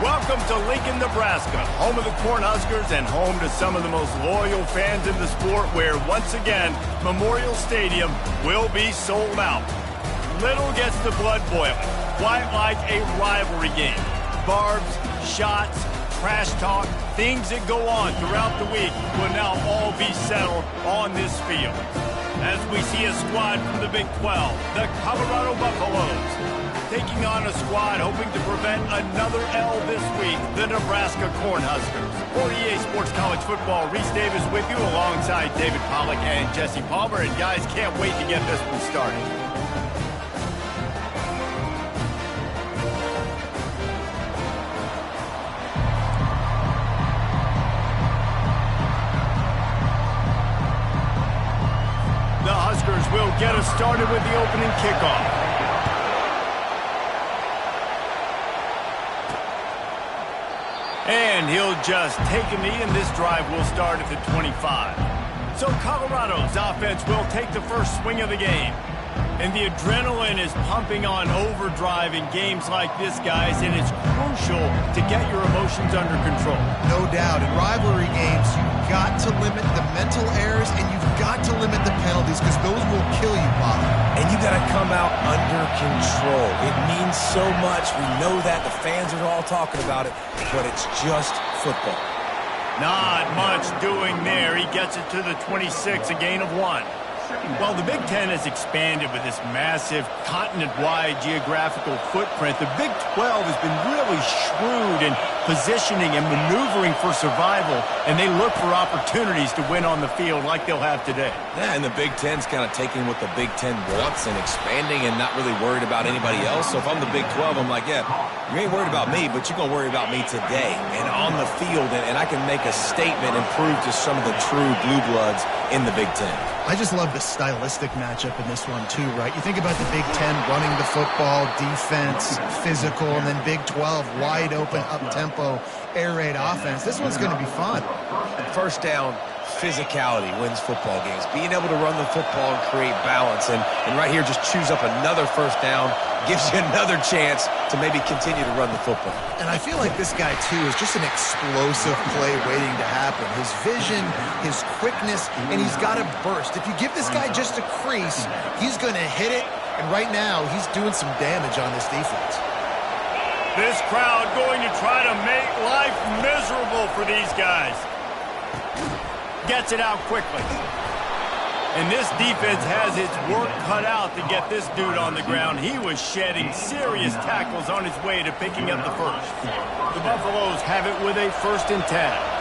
Welcome to Lincoln, Nebraska, home of the Cornhuskers and home to some of the most loyal fans in the sport, where, once again, Memorial Stadium will be sold out. Little gets the blood boiling, quite like a rivalry game. Barbs, shots, trash talk, things that go on throughout the week will now all be settled on this field. As we see a squad from the Big 12, the Colorado Buffaloes, taking on a squad hoping to prevent another L this week, the Nebraska Cornhuskers. For EA Sports College Football, Reese Davis with you alongside David Pollack and Jesse Palmer. And guys, can't wait to get this one started. The Huskers will get us started with the opening kickoff. And he'll just take a knee, and this drive will start at the 25. So Colorado's offense will take the first swing of the game. And the adrenaline is pumping on overdrive in games like this, guys, and it's crucial to get your emotions under control. No doubt. In rivalry games, you've got to limit the mental errors, and you've got to limit the penalties, because those will kill you, Bob. And you got to come out under control. It means so much. We know that. The fans are all talking about it, but it's just football. Not much doing there. He gets it to the 26, a gain of 1. Well, the Big Ten has expanded with this massive continent-wide geographical footprint. The Big 12 has been really shrewd in positioning and maneuvering for survival, and they look for opportunities to win on the field like they'll have today. Yeah, and the Big Ten's kind of taking what the Big Ten wants and expanding and not really worried about anybody else. So if I'm the Big 12, I'm like, yeah, you ain't worried about me, but you're going to worry about me today and on the field, and I can make a statement and prove to some of the true blue bloods in the Big Ten. I just love the stylistic matchup in this one, too, right? You think about the Big Ten running the football, defense, physical, and then Big 12, wide open, up-tempo, air raid offense. This one's going to be fun. First down, physicality wins football games. Being able to run the football and create balance. And right here, just choose up another first down, gives you another chance to maybe continue to run the football. And I feel like this guy, too, is just an explosive play waiting to happen. His vision, his quickness, and he's got a burst. If you give this guy just a crease, he's going to hit it. And right now, he's doing some damage on this defense. This crowd going to try to make life miserable for these guys. Gets it out quickly. And this defense has its work cut out to get this dude on the ground. He was shedding serious tackles on his way to picking up the first. The Buffaloes have it with a 1st and 10.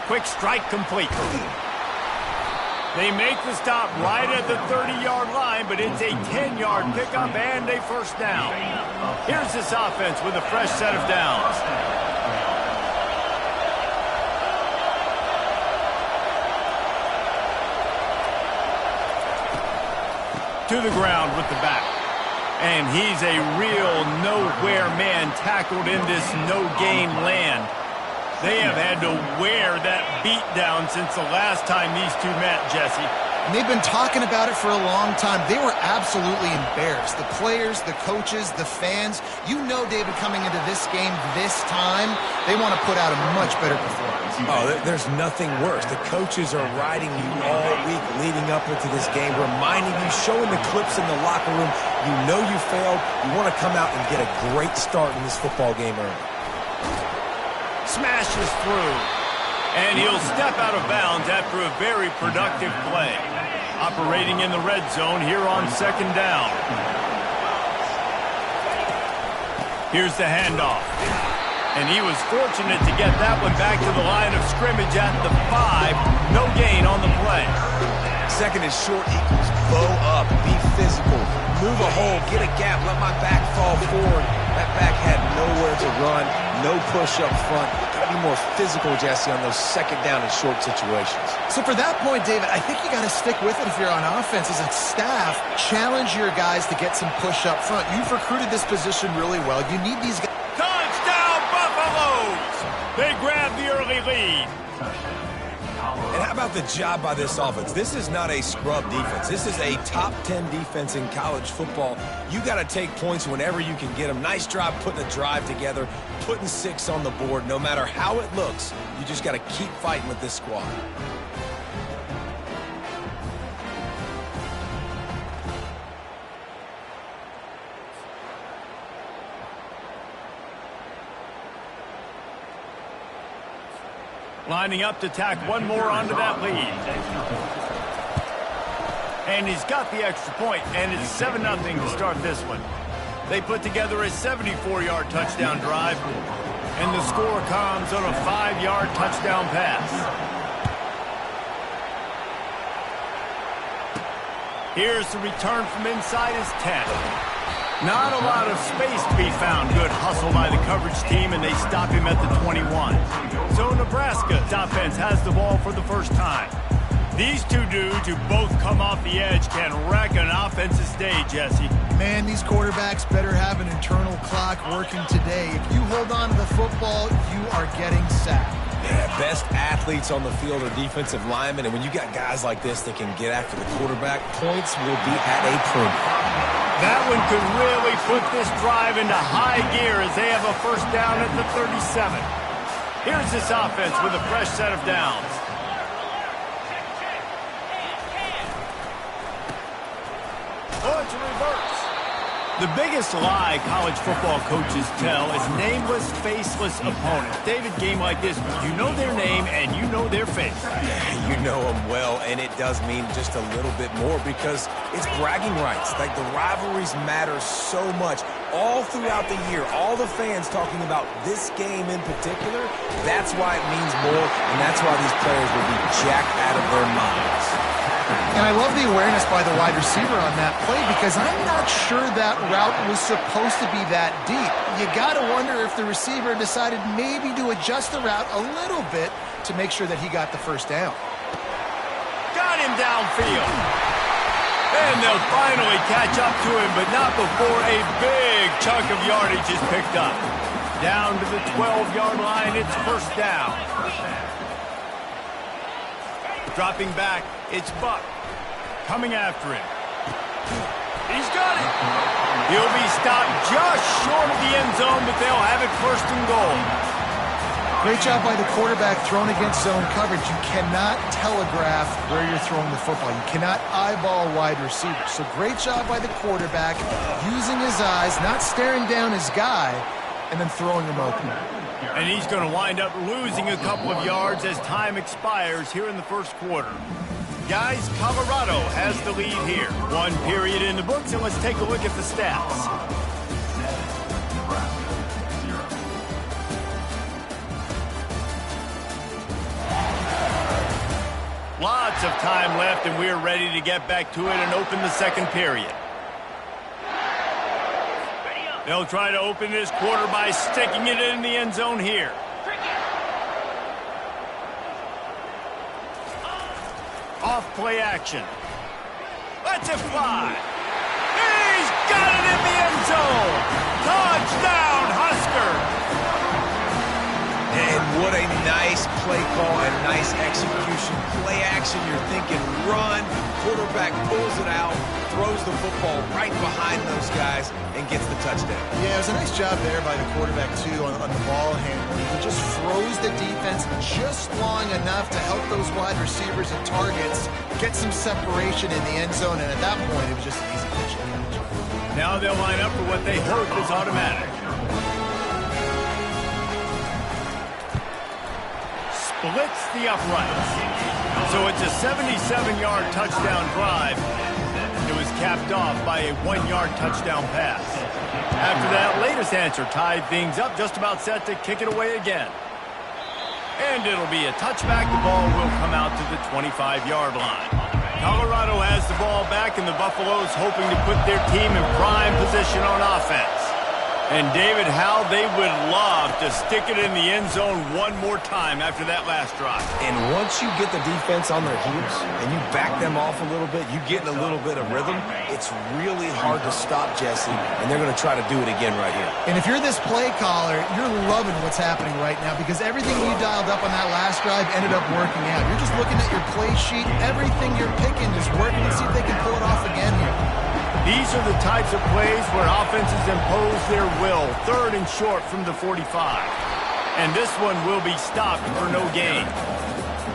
Quick strike complete. They make the stop right at the 30-yard line, but it's a 10-yard pickup and a first down. Here's this offense with a fresh set of downs. To the ground with the back. And he's a real nowhere man tackled in this no-gain land. They have had to wear that beat down since the last time these two met, Jesse. And they've been talking about it for a long time. They were absolutely embarrassed. The players, the coaches, the fans. You know, David, coming into this game this time, they want to put out a much better performance. Oh, there's nothing worse. The coaches are riding you all week leading up into this game, reminding you, showing the clips in the locker room. You know you failed. You want to come out and get a great start in this football game early. Smashes through, and he'll step out of bounds after a very productive play. Operating in the red zone here on 2nd down. Here's the handoff, and he was fortunate to get that one back to the line of scrimmage at the 5. No gain on the play. 2nd and short equals bow up, be physical, move a hole, get a gap, let my back fall forward. That back had nowhere to run, no push up front. Got to be more physical, Jesse, on those 2nd down and short situations. So for that point, David, I think you got to stick with it if you're on offense. As a staff, challenge your guys to get some push up front. You've recruited this position really well. You need these guys. Touchdown, Buffaloes! They grab the early lead. And how about the job by this offense? This is not a scrub defense. This is a top 10 defense in college football. You got to take points whenever you can get them. Nice job putting a drive together, putting 6 on the board. No matter how it looks, you just got to keep fighting with this squad. Lining up to tack one more onto that lead. And he's got the extra point, and it's 7-0 to start this one. They put together a 74-yard touchdown drive, and the score comes on a 5-yard touchdown pass. Here's the return from inside his 10. Not a lot of space to be found. Good hustle by the coverage team, and they stop him at the 21. So Nebraska's offense has the ball for the first time. These two dudes who both come off the edge can wreck an offensive day, Jesse. Man, these quarterbacks better have an internal clock working today. If you hold on to the football, you are getting sacked. Yeah, best athletes on the field are defensive linemen, and when you got guys like this that can get after the quarterback, points will be at a premium. That one could really put this drive into high gear as they have a first down at the 37. Here's this offense with a fresh set of downs. Oh, it's a reverse. The biggest lie college football coaches tell is nameless, faceless opponents. David, game like this, you know their name and you know their face. You know them well, and it does mean just a little bit more because it's bragging rights. Like, the rivalries matter so much all throughout the year. All the fans talking about this game in particular, that's why it means more, and that's why these players will be jacked out of their minds. And I love the awareness by the wide receiver on that play because I'm not sure that route was supposed to be that deep. You got to wonder if the receiver decided maybe to adjust the route a little bit to make sure that he got the first down. Got him downfield. And they'll finally catch up to him, but not before a big chunk of yardage is picked up. Down to the 12-yard line, it's first down. Dropping back, it's Buck. Coming after him. He's got it. He'll be stopped just short of the end zone, but they'll have it first and goal. Great job by the quarterback thrown against zone coverage. You cannot telegraph where you're throwing the football. You cannot eyeball wide receivers. So great job by the quarterback using his eyes, not staring down his guy, and then throwing him open. And he's going to wind up losing a couple of yards as time expires here in the first quarter. Guys, Colorado has the lead here. 1 period in the books, and let's take a look at the stats. Lots of time left, and we're ready to get back to it and open the second period. They'll try to open this quarter by sticking it in the end zone here. Off play action. Let's it fly. He's got it in the end zone. Touchdown, Huskers. And what a nice play call and nice execution. Play action, you're thinking run. Quarterback pulls it out, throws the football right behind those guys, and gets the touchdown. Yeah, it was a nice job there by the quarterback, too, on the ball handling. He just froze the defense just long enough to help those wide receivers and targets get some separation in the end zone, and at that point, it was just an easy pitch. Now they'll line up for what they hope is automatic. Splits the uprights. So it's a 77-yard touchdown drive. It was capped off by a 1-yard touchdown pass. After that latest answer tied things up, just about set to kick it away again. And it'll be a touchback. The ball will come out to the 25-yard line. Colorado has the ball back, and the Buffaloes hoping to put their team in prime position on offense. And David, how they would love to stick it in the end zone one more time after that last drive. And once you get the defense on their heels and you back them off a little bit, you get in a little bit of rhythm, it's really hard to stop, Jesse, and they're going to try to do it again right here. And if you're this play caller, you're loving what's happening right now because everything you dialed up on that last drive ended up working out. You're just looking at your play sheet. Everything you're picking is working to see if they can pull it off again here. These are the types of plays where offenses impose their will. 3rd and short from the 45. And this one will be stopped for no gain.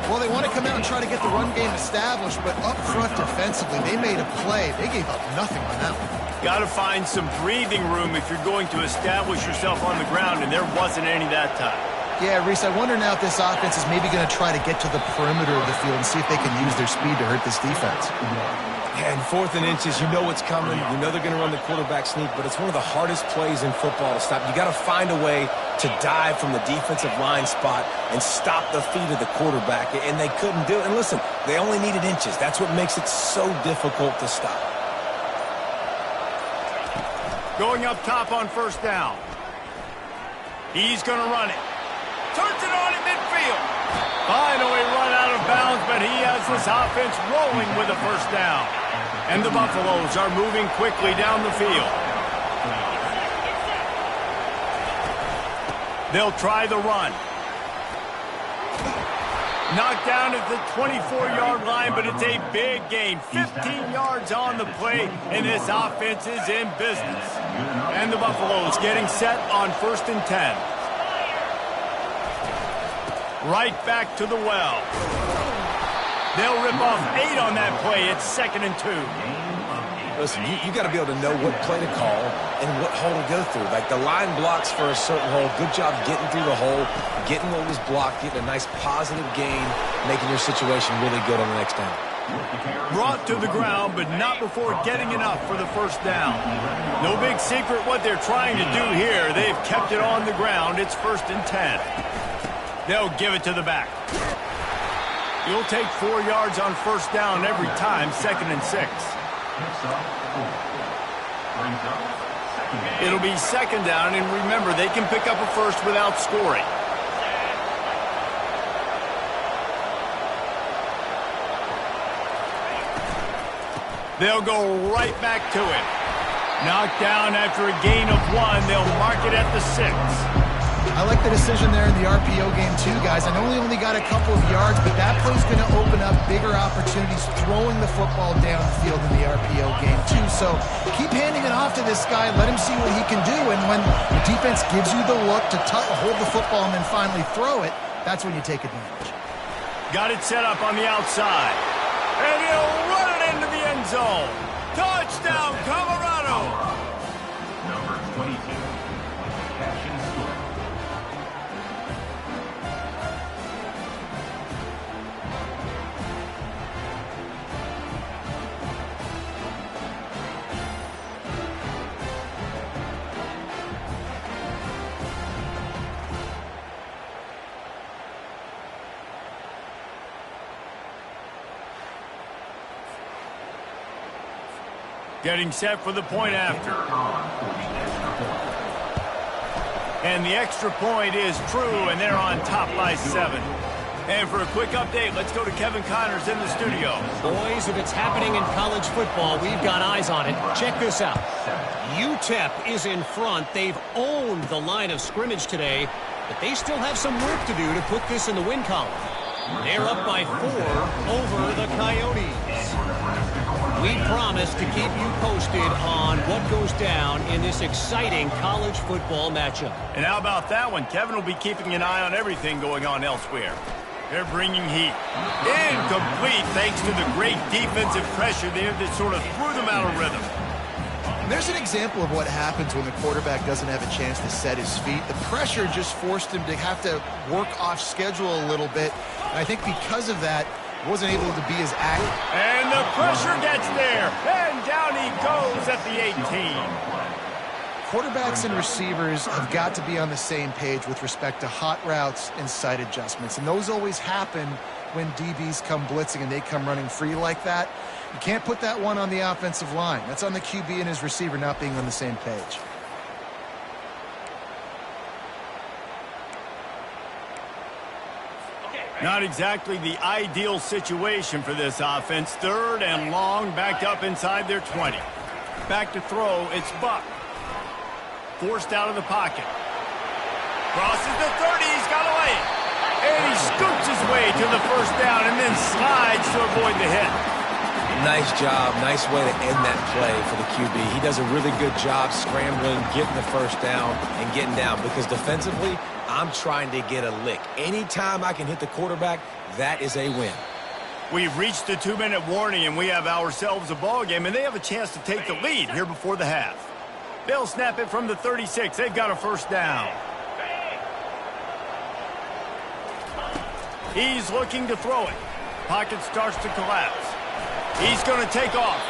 Well, they want to come out and try to get the run game established, but up front defensively, they made a play. They gave up nothing on that one. Got to find some breathing room if you're going to establish yourself on the ground, and there wasn't any that time. Yeah, Reese, I wonder now if this offense is maybe going to try to get to the perimeter of the field and see if they can use their speed to hurt this defense. And 4th and inches, you know what's coming. You know they're going to run the quarterback sneak, but it's one of the hardest plays in football to stop. You got to find a way to dive from the defensive line spot and stop the feet of the quarterback, and they couldn't do it. And listen, they only needed inches. That's what makes it so difficult to stop. Going up top on 1st down. He's going to run it. Turns it on in midfield. Finally run out of bounds, but he has this offense rolling with a 1st down. And the Buffaloes are moving quickly down the field. They'll try the run. Knocked down at the 24-yard line, but it's a big gain. 15 yards on the play, and this offense is in business. And the Buffaloes getting set on 1st and 10. Right back to the well. They'll rip off 8 on that play. It's 2nd and 2. Listen, you got to be able to know what play to call and what hole to go through. Like the line blocks for a certain hole. Good job getting through the hole, getting what was blocked, getting a nice positive gain, making your situation really good on the next down. Brought to the ground, but not before getting enough for the 1st down. No big secret what they're trying to do here. They've kept it on the ground. It's 1st and 10. They'll give it to the back. You'll take 4 yards on 1st down every time, 2nd and 6. It'll be 2nd down, and remember, they can pick up a 1st without scoring. They'll go right back to it. Knocked down after a gain of 1. They'll mark it at the 6. I like the decision there in the RPO game too, guys. I know he only got a couple of yards, but that play's going to open up bigger opportunities throwing the football downfield in the RPO game too. So keep handing it off to this guy. Let him see what he can do. And when the defense gives you the look to hold the football and then finally throw it, that's when you take advantage. Got it set up on the outside. And he'll run it into the end zone. Touchdown, Colorado! Number 22, catch and score. Getting set for the point after. And the extra point is true, and they're on top by 7. And for a quick update, let's go to Kevin Connors in the studio. Boys, if it's happening in college football, we've got eyes on it. Check this out. UTEP is in front. They've owned the line of scrimmage today, but they still have some work to do to put this in the win column. They're up by 4 over the Coyotes. We promise to keep you posted on what goes down in this exciting college football matchup. And how about that one? Kevin will be keeping an eye on everything going on elsewhere. They're bringing heat. Incomplete thanks to the great defensive pressure there that sort of threw them out of rhythm. There's an example of what happens when the quarterback doesn't have a chance to set his feet. The pressure just forced him to have to work off schedule a little bit. And I think because of that, wasn't able to be as active. And the pressure gets there. And down he goes at the 18. Quarterbacks and receivers have got to be on the same page with respect to hot routes and sight adjustments. And those always happen when DBs come blitzing and they come running free like that. You can't put that one on the offensive line. That's on the QB and his receiver not being on the same page. Not exactly the ideal situation for this offense. Third and long, backed up inside their 20. Back to throw, it's Buck. Forced out of the pocket. Crosses the 30, he's got away. And he scoots his way to the first down and then slides to avoid the hit. Nice job. Nice way to end that play for the QB. He does a really good job scrambling, getting the first down, and getting down. Because defensively, I'm trying to get a lick. Anytime I can hit the quarterback, that is a win. We've reached the 2-minute warning, and we have ourselves a ball game, and they have a chance to take the lead here before the half. They'll snap it from the 36. They've got a first down. He's looking to throw it. Pocket starts to collapse. He's going to take off.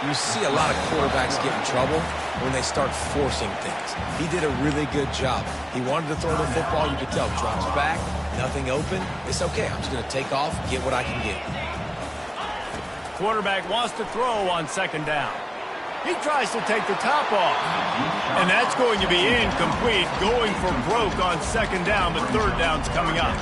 You see a lot of quarterbacks get in trouble when they start forcing things. He did a really good job. He wanted to throw the football. You could tell. Drops back, nothing open. It's okay. I'm just going to take off, get what I can get. Quarterback wants to throw on second down. He tries to take the top off. And that's going to be incomplete, going for broke on second down, but third down's coming up.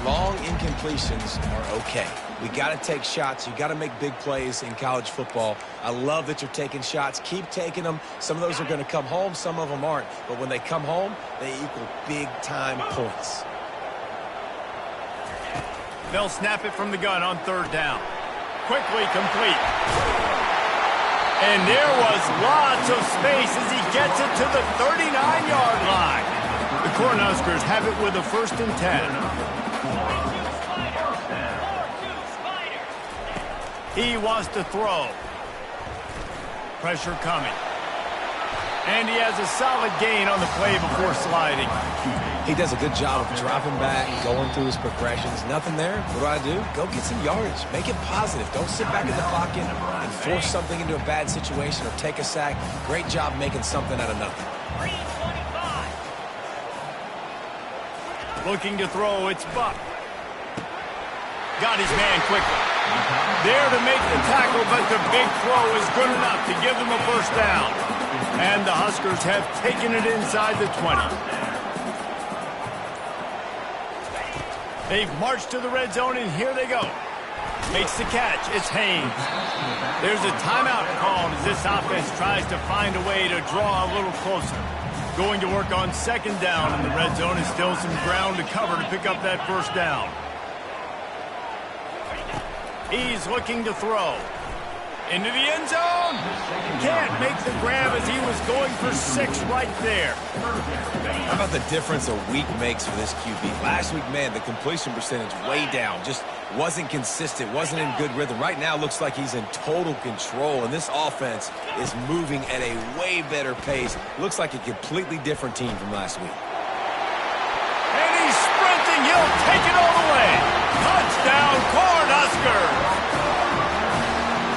Long incompletions are okay. We got to take shots. You got to make big plays in college football. I love that you're taking shots. Keep taking them. Some of those are going to come home. Some of them aren't. But when they come home, they equal big-time points. They'll snap it from the gun on third down. Quickly complete. And there was lots of space as he gets it to the 39-yard line. The Cornhuskers have it with a 1st and 10. He wants to throw. Pressure coming. And he has a solid gain on the play before sliding. He does a good job of dropping back, going through his progressions. Nothing there. What do? Go get some yardage. Make it positive. Don't sit back in the pocket and force something into a bad situation or take a sack. Great job making something out of nothing. Looking to throw, it's Buck. Got his man quickly. There to make the tackle, but the big throw is good enough to give them a first down. And the Huskers have taken it inside the 20. They've marched to the red zone, and here they go. Makes the catch. It's Haynes. There's a timeout called as this offense tries to find a way to draw a little closer. Going to work on second down in the red zone, and still some ground to cover to pick up that first down. He's looking to throw. Into the end zone. Can't make the grab as he was going for 6 right there. How about the difference a week makes for this QB? Last week, man, the completion percentage way down. Just wasn't consistent, wasn't in good rhythm. Right now, looks like he's in total control, and this offense is moving at a way better pace. Looks like a completely different team from last week. And he's sprinting. He'll take it all the way. Touchdown, Cornhuskers!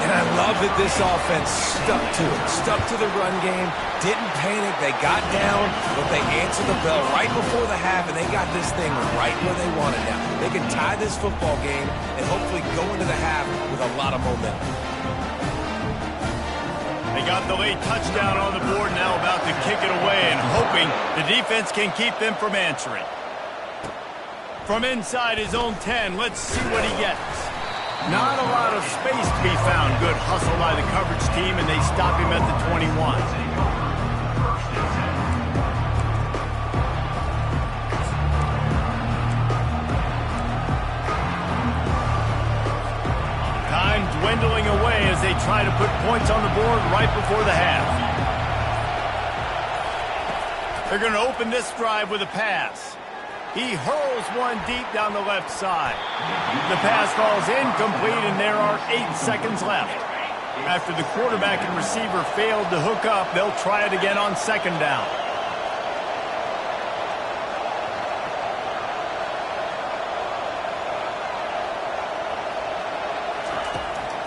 And I love that this offense stuck to it, stuck to the run game, didn't panic, they got down, but they answered the bell right before the half, and they got this thing right where they want it now. They can tie this football game and hopefully go into the half with a lot of momentum. They got the late touchdown on the board, now about to kick it away and hoping the defense can keep them from answering. From inside his own 10, let's see what he gets. Not a lot of space to be found. Good hustle by the coverage team, and they stop him at the 21. Time dwindling away as they try to put points on the board right before the half. They're going to open this drive with a pass. He hurls one deep down the left side. The pass falls incomplete, and there are 8 seconds left. After the quarterback and receiver failed to hook up, they'll try it again on second down.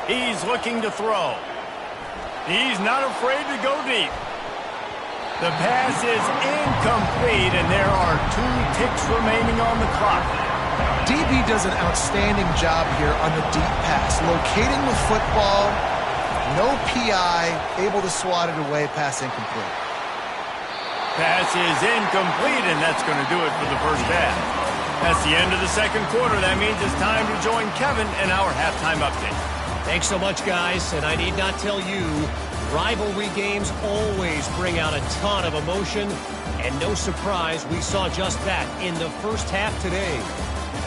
He's looking to throw. He's not afraid to go deep. The pass is incomplete, and there are 2 ticks remaining on the clock. DB does an outstanding job here on the deep pass. Locating the football, no PI, able to swat it away, pass incomplete. Pass is incomplete, and that's going to do it for the first half. That's the end of the second quarter. That means it's time to join Kevin in our halftime update. Thanks so much, guys. And I need not tell you, rivalry games always bring out a ton of emotion. And no surprise, we saw just that in the first half today.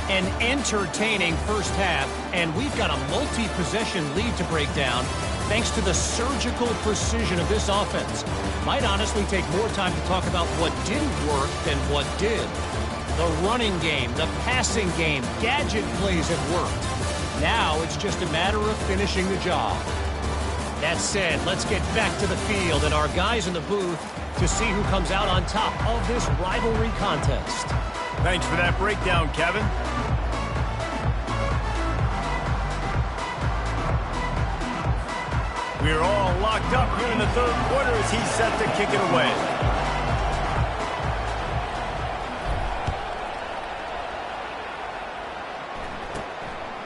An entertaining first half, and we've got a multi-possession lead to break down thanks to the surgical precision of this offense. Might honestly take more time to talk about what didn't work than what did. The running game, the passing game, gadget plays have worked. Now it's just a matter of finishing the job. That said, let's get back to the field and our guys in the booth to see who comes out on top of this rivalry contest. Thanks for that breakdown, Kevin. We're all locked up here in the third quarter as he's set to kick it away.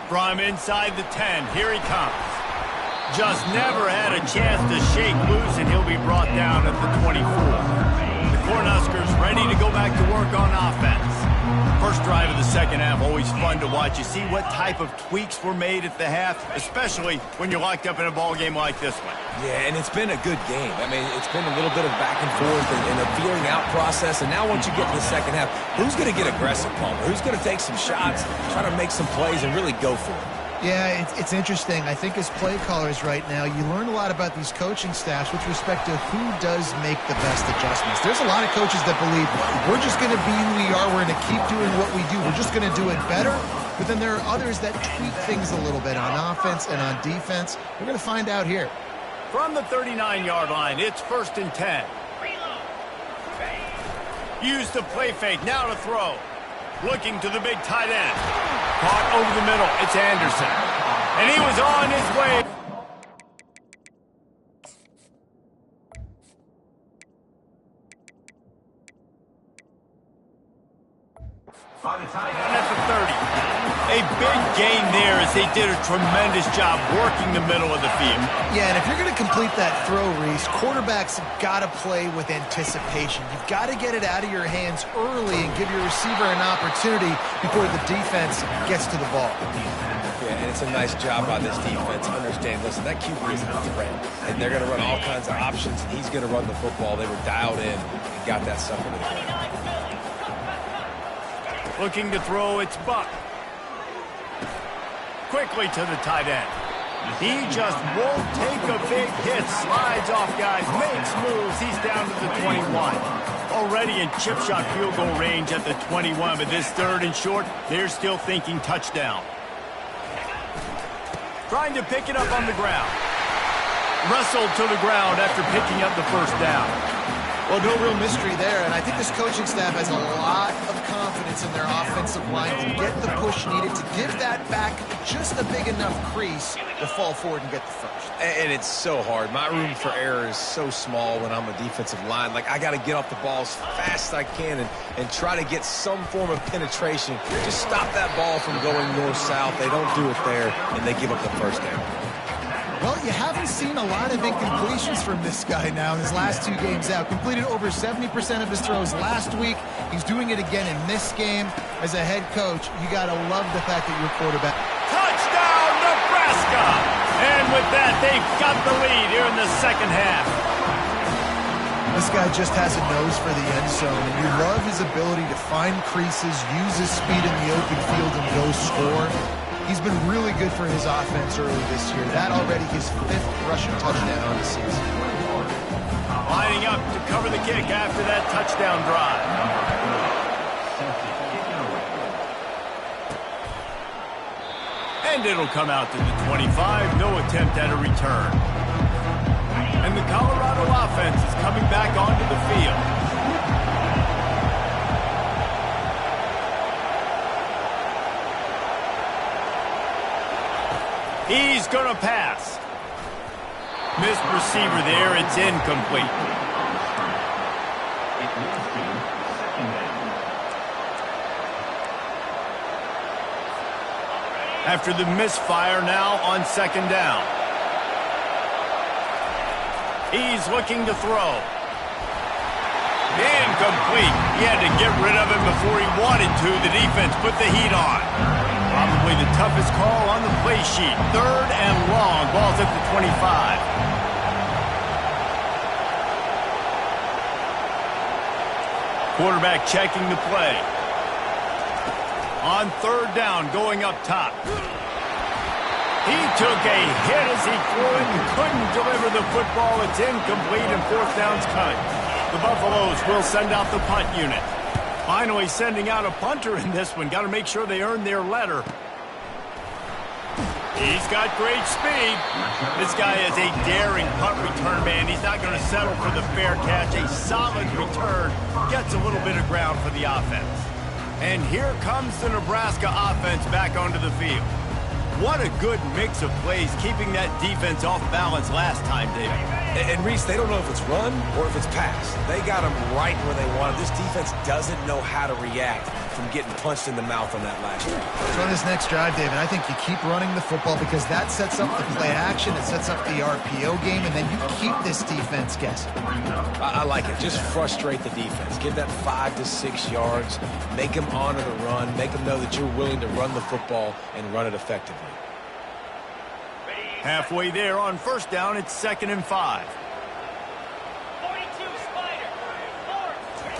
From inside the 10, here he comes. Just never had a chance to shake loose, and he'll be brought down at the 24. The Cornhuskers ready to go back to work on offense. First drive of the second half, always fun to watch. You see what type of tweaks were made at the half, especially when you're locked up in a ball game like this one. Yeah, and it's been a good game. I mean, it's been a little bit of back and forth and a feeling out process. And now once you get to the second half, who's going to get aggressive, Palmer? Who's going to take some shots, try to make some plays, and really go for it? Yeah, it's interesting. I think as play callers right now, you learn a lot about these coaching staffs with respect to who does make the best adjustments. There's a lot of coaches that believe we're just going to be who we are. We're going to keep doing what we do. We're just going to do it better. But then there are others that tweak things a little bit on offense and on defense. We're going to find out here. From the 39-yard line, it's 1st and 10. Use the play fake, now to throw. Looking to the big tight end. Caught over the middle. It's Anderson. And he was on his way. And at the 30. A big gain there as they did a tremendous job working the middle of the field. Yeah, and if you're going to complete that throw, Reese, quarterbacks have got to play with anticipation. You've got to get it out of your hands early and give your receiver an opportunity before the defense gets to the ball. Yeah, and it's a nice job by this defense. Understand, listen, that QB is a threat, and they're going to run all kinds of options, and he's going to run the football. They were dialed in and got that sucker to the ground. Looking to throw, it's Buck. Quickly to the tight end. He just won't take a big hit. Slides off guys, makes moves. He's down to the 21. Already in chip shot field goal range at the 21, but this 3rd and short, they're still thinking touchdown. Trying to pick it up on the ground. Wrestled to the ground after picking up the first down. Well, no real mystery there, and I think this coaching staff has a lot of confidence in their offensive line to get the push needed, to give that back just a big enough crease to fall forward and get the first. And it's so hard. My room for error is so small when I'm a defensive line. Like, I got to get off the ball as fast as I can and try to get some form of penetration. Just stop that ball from going north-south. They don't do it there, and they give up the first down. Well, you haven't seen a lot of incompletions from this guy now in his last 2 games out. Completed over 70% of his throws last week. He's doing it again in this game. As a head coach, you got to love the fact that your quarterback. Touchdown, Nebraska! And with that, they've got the lead here in the second half. This guy just has a nose for the end zone, and you love his ability to find creases, use his speed in the open field, and go score. He's been really good for his offense early this year. That already his 5th rushing touchdown on the season. Lining up to cover the kick after that touchdown drive. And it'll come out to the 25. No attempt at a return. And the Colorado offense is coming back onto the field. He's going to pass. Missed receiver there. It's incomplete. After the misfire, now on 2nd down. He's looking to throw. incomplete. He had to get rid of it before he wanted to. The defense put the heat on. Probably the toughest call on the play sheet. 3rd and long. Ball's at the 25. Quarterback checking the play. On 3rd down, going up top. He took a hit as he threw it and couldn't deliver the football. It's incomplete and 4th down's cut. The Buffaloes will send out the punt unit. Finally sending out a punter in this one. Got to make sure they earn their letter. He's got great speed. This guy is a daring punt return man. He's not going to settle for the fair catch. A solid return. Gets a little bit of ground for the offense. And here comes the Nebraska offense back onto the field. What a good mix of plays, keeping that defense off balance last time, David. And Reese, they don't know if it's run or if it's pass. They got them right where they want it. This defense doesn't know how to react from getting punched in the mouth on that last drive. So on this next drive, David, I think you keep running the football because that sets up the play action, it sets up the RPO game, and then you keep this defense guessing. I like it. Just frustrate the defense. Give that 5 to 6 yards. Make them honor the run. Make them know that you're willing to run the football and run it effectively. Halfway there on 1st down, it's 2nd and 5. 42 Spider.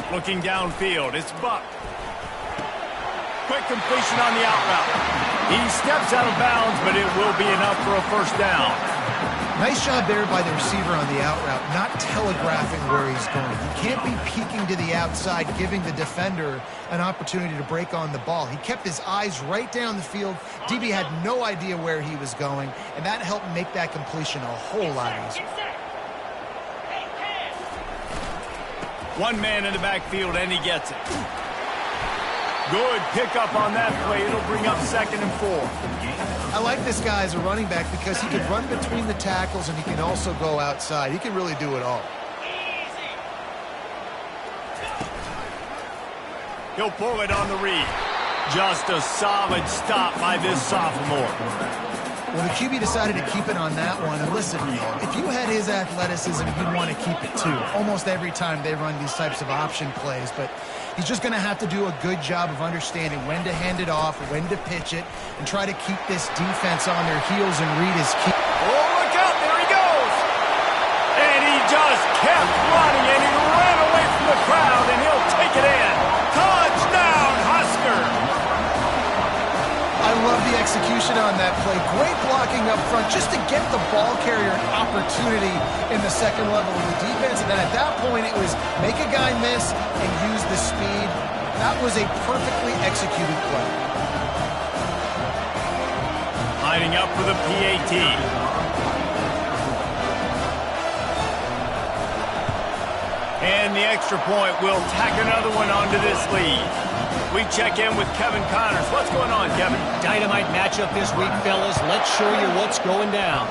4. Looking downfield, it's Buck. Quick completion on the out route. He steps out of bounds, but it will be enough for a 1st down. Nice job there by the receiver on the out route, not telegraphing where he's going. He can't be peeking to the outside, giving the defender an opportunity to break on the ball. He kept his eyes right down the field. DB had no idea where he was going, and that helped make that completion a whole lot easier. One man in the backfield, and he gets it. Good pickup on that play. It'll bring up 2nd and 4. I like this guy as a running back because he can run between the tackles and he can also go outside. He can really do it all. He'll pull it on the read. Just a solid stop by this sophomore. Well, the QB decided to keep it on that one. And listen, if you had his athleticism, you'd want to keep it too. Almost every time they run these types of option plays. But he's just going to have to do a good job of understanding when to hand it off, when to pitch it, and try to keep this defense on their heels and read his key. Oh, look out. There he goes. And he just kept running, and he ran away from the crowd, and he'll take it in. Touchdown, Huskers. I love the execution on that play. Great blocking up front just to get the ball carrier an opportunity in the second level of the defense. And then at that point, it was make a guy miss and use the speed. That was a perfectly executed play. Lining up for the PAT. And the extra point will tack another one onto this lead. We check in with Kevin Connors. What's going on, Kevin? Dynamite matchup this week, fellas. Let's show you what's going down.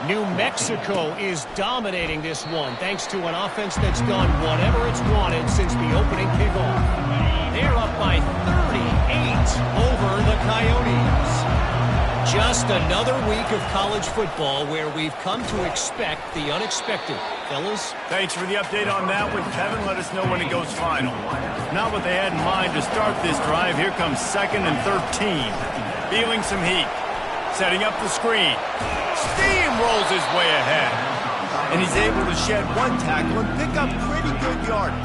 New Mexico is dominating this one thanks to an offense that's done whatever it's wanted since the opening kickoff. They're up by 38 over the Coyotes. Just another week of college football where we've come to expect the unexpected. Fellas? Thanks for the update on that one, Kevin. Let us know when it goes final. Not what they had in mind to start this drive. Here comes 2nd and 13. Feeling some heat. Setting up the screen. Steamrolls his way ahead. And he's able to shed one tackle and pick up pretty good yardage.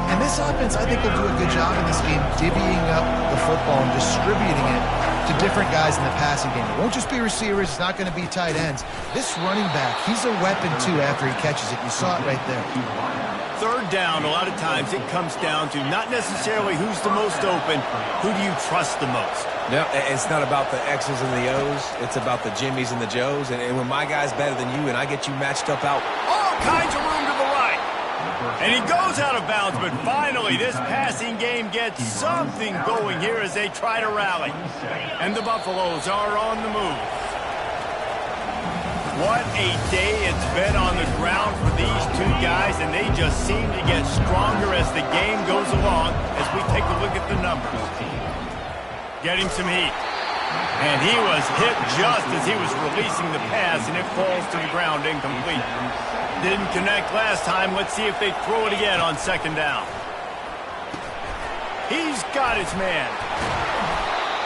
And this offense, I think, will do a good job in this game divvying up the football and distributing it to different guys in the passing game. It won't just be receivers. It's not going to be tight ends. This running back, he's a weapon, too, after he catches it. You saw it right there. 3rd down, a lot of times it comes down to not necessarily who's the most open, who do you trust the most? No, it's not about the X's and the O's. It's about the Jimmies and the Joes. And when my guy's better than you and I get you matched up out. All kinds of room to the right. And he goes out of bounds, but finally this passing game gets something going here as they try to rally. And the Buffaloes are on the move. What a day it's been on the ground for these two guys, and they just seem to get stronger as the game goes along as we take a look at the numbers. Getting some heat. And he was hit just as he was releasing the pass, and it falls to the ground incomplete. Didn't connect last time. Let's see if they throw it again on second down. He's got his man.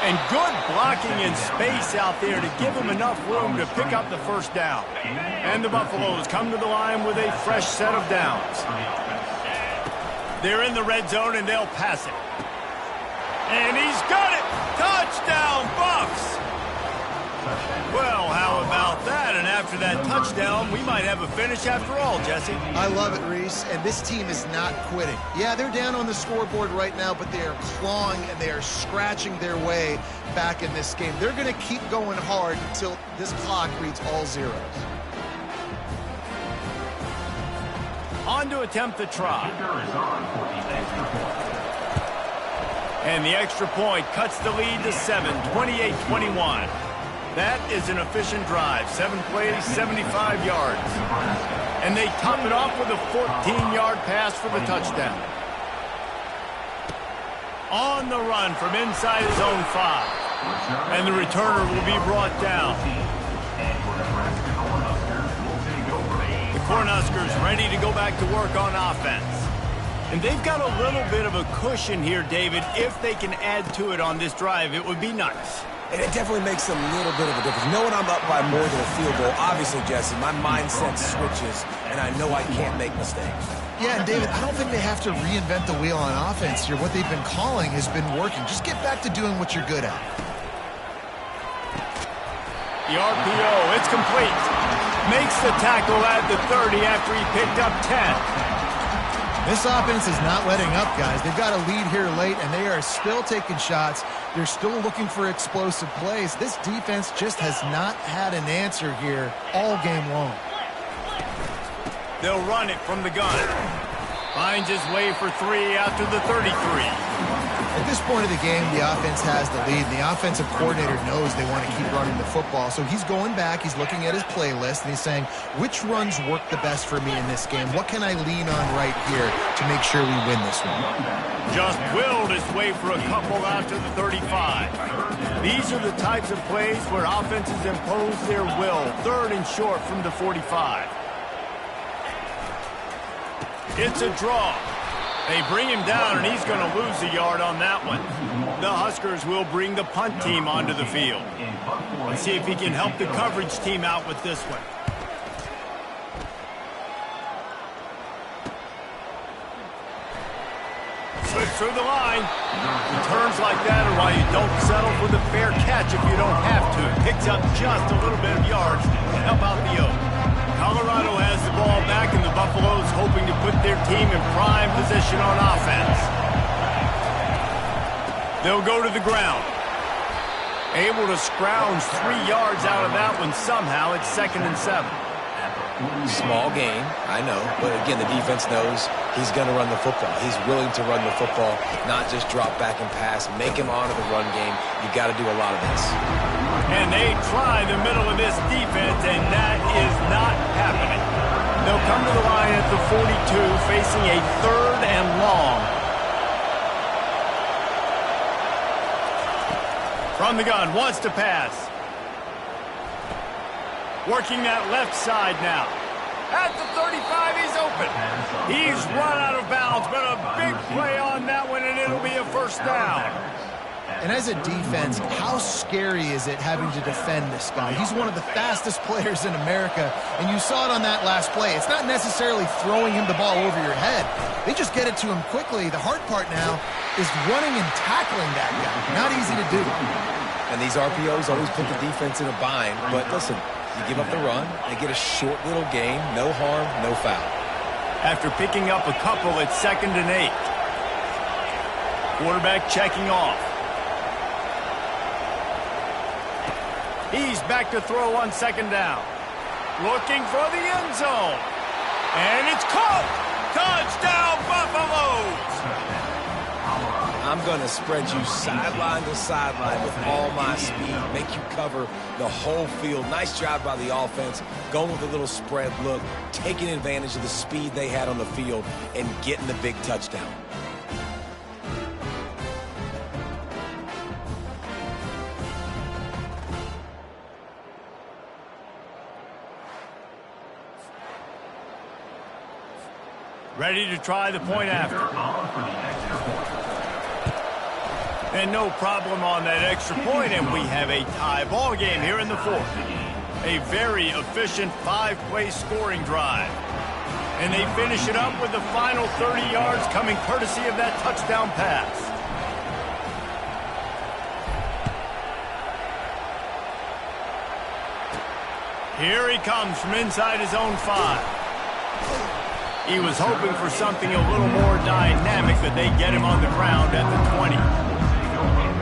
And good blocking in space out there to give him enough room to pick up the first down. And the Buffaloes come to the line with a fresh set of downs. They're in the red zone, and they'll pass it. And he's got it! Touchdown, Buffs! Well, how about that? And after that touchdown, we might have a finish after all, Jesse. I love it, Reese, and this team is not quitting. Yeah, they're down on the scoreboard right now, but they are clawing and they are scratching their way back in this game. They're going to keep going hard until this clock reads all zeros. On to attempt the try. And the extra point cuts the lead to 7, 28-21. That is an efficient drive. 7 plays, 75 yards. And they top it off with a 14-yard pass for the touchdown. On the run from inside his own 5. And the returner will be brought down. The Cornhuskers ready to go back to work on offense. And they've got a little bit of a cushion here, David. If they can add to it on this drive, it would be nice. And it definitely makes a little bit of a difference. Knowing I'm up by more than a field goal, obviously, Jesse, my mindset switches, and I know I can't make mistakes. Yeah, and David, I don't think they have to reinvent the wheel on offense here. What they've been calling has been working. Just get back to doing what you're good at. The RPO, it's complete. Makes the tackle at the 30 after he picked up 10. This offense is not letting up, guys. They've got a lead here late, and they are still taking shots. They're still looking for explosive plays. This defense just has not had an answer here all game long. They'll run it from the gun. Finds his way for 3 after the 33. At this point of the game, the offense has the lead. The offensive coordinator knows they want to keep running the football. So he's going back, he's looking at his playlist, and he's saying, which runs work the best for me in this game? What can I lean on right here to make sure we win this one? Just willed his way for a couple out to the 35. These are the types of plays where offenses impose their will. 3rd and short from the 45. It's a draw. They bring him down, and he's going to lose a yard on that one. The Huskers will bring the punt team onto the field. Let's see if he can help the coverage team out with this one. Slips through the line. Returns like that are why you don't settle for the fair catch if you don't have to. Picks up just a little bit of yards to help out the Oak. Colorado has the ball back, and the Buffaloes hoping to put their team in prime position on offense. They'll go to the ground. Able to scrounge 3 yards out of that one somehow. It's 2nd and 7. Small game, I know, but again, the defense knows he's going to run the football. He's willing to run the football, not just drop back and pass, make him honor the run game. You got to do a lot of this. And they try the middle of this defense, and that is not happening. They'll come to the line at the 42, facing a 3rd and long. From the gun, wants to pass. Working that left side now. At the 35, he's open. He's run out of bounds, but a big play on that one, and it'll be a first down. And as a defense, how scary is it having to defend this guy? He's one of the fastest players in America, and you saw it on that last play. It's not necessarily throwing him the ball over your head. They just get it to him quickly. The hard part now is running and tackling that guy. Not easy to do. And these RPOs always put the defense in a bind, but listen, you give up the run, they get a short little gain, no harm, no foul. After picking up a couple, it's 2nd and 8. Quarterback checking off. He's back to throw on 2nd down. Looking for the end zone. And it's caught! Touchdown, Buffaloes! I'm going to spread you sideline to sideline with all my speed, make you cover the whole field. Nice job by the offense, going with a little spread look, taking advantage of the speed they had on the field, and getting the big touchdown. Ready to try the point after. And no problem on that extra point, and we have a tie ball game here in the fourth. A very efficient 5-play scoring drive. And they finish it up with the final 30 yards coming courtesy of that touchdown pass. Here he comes from inside his own 5. He was hoping for something a little more dynamic, but they get him on the ground at the 20.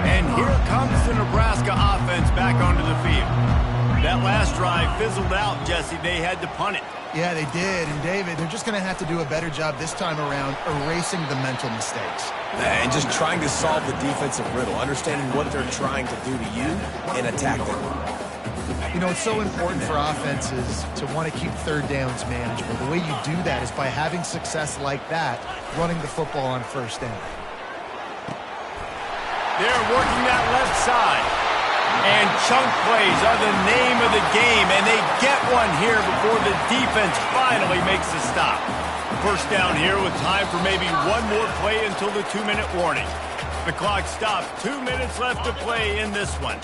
And here comes the Nebraska offense back onto the field. That last drive fizzled out, Jesse. They had to punt it. Yeah, they did. And, David, they're just going to have to do a better job this time around erasing the mental mistakes. And just trying to solve the defensive riddle, understanding what they're trying to do to you and attack them. You know, it's so important for offenses to want to keep third downs manageable. The way you do that is by having success like that, running the football on first down. They're working that left side. And chunk plays are the name of the game, and they get one here before the defense finally makes the stop. First down here with time for maybe one more play until the 2-minute warning. The clock stops. 2 minutes left to play in this one.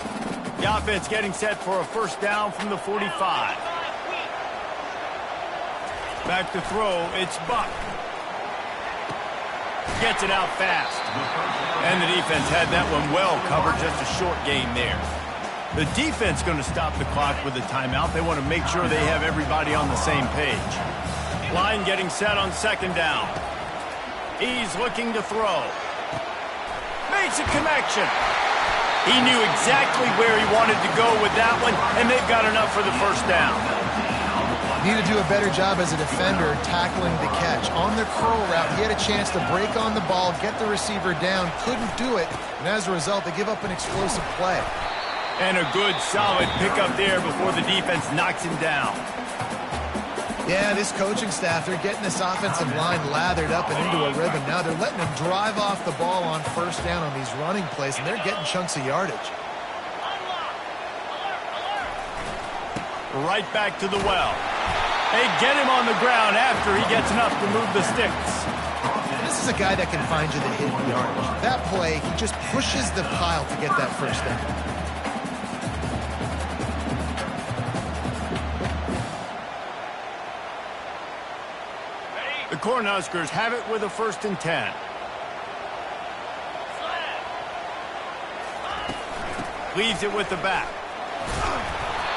The offense getting set for a first down from the 45. Back to throw, it's Buck. Gets it out fast. And the defense had that one well covered, just a short gain there. The defense going to stop the clock with a timeout. They want to make sure they have everybody on the same page. Line getting set on second down. He's looking to throw. Makes a connection. He knew exactly where he wanted to go with that one, and they've got enough for the first down. Need to do a better job as a defender tackling the catch. On the curl route, he had a chance to break on the ball, get the receiver down, couldn't do it, and as a result, they give up an explosive play. And a good, solid pickup there before the defense knocks him down. Yeah, this coaching staff, they're getting this offensive line lathered up and into a rhythm. Now they're letting them drive off the ball on first down on these running plays, and they're getting chunks of yardage. Right back to the well. They get him on the ground after he gets enough to move the sticks. This is a guy that can find you the hidden yardage. That play, he just pushes the pile to get that first down. The Cornhuskers have it with a 1st and 10. Leaves it with the back.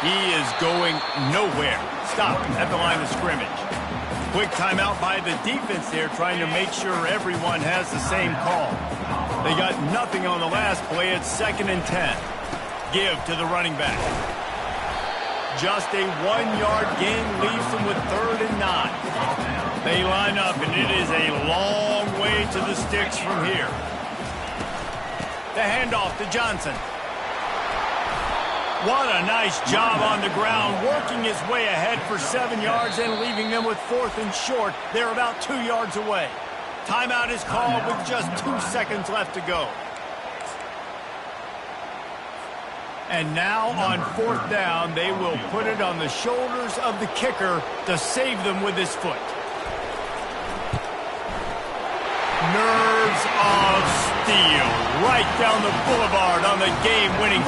He is going nowhere. Stop at the line of scrimmage. Quick timeout by the defense there, trying to make sure everyone has the same call. They got nothing on the last play. It's 2nd and 10. Give to the running back. Just a 1-yard gain leaves them with 3rd and 9. They line up, and it is a long way to the sticks from here. The handoff to Johnson. What a nice job on the ground, working his way ahead for 7 yards and leaving them with 4th and short. They're about 2 yards away. Timeout is called with just 2 seconds left to go. And now on 4th down, they will put it on the shoulders of the kicker to save them with his foot. Nerves of steel right down the boulevard on the game-winning